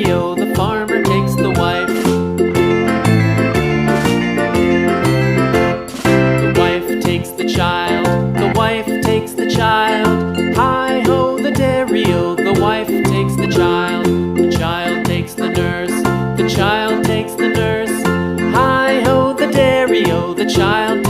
dairy-o, the farmer takes the wife. The wife takes the child, the wife takes the child. Hi-ho, the dairy-o, the wife takes the child. The child takes the nurse, the child takes the nurse. Hi-ho, the dairy-o, the child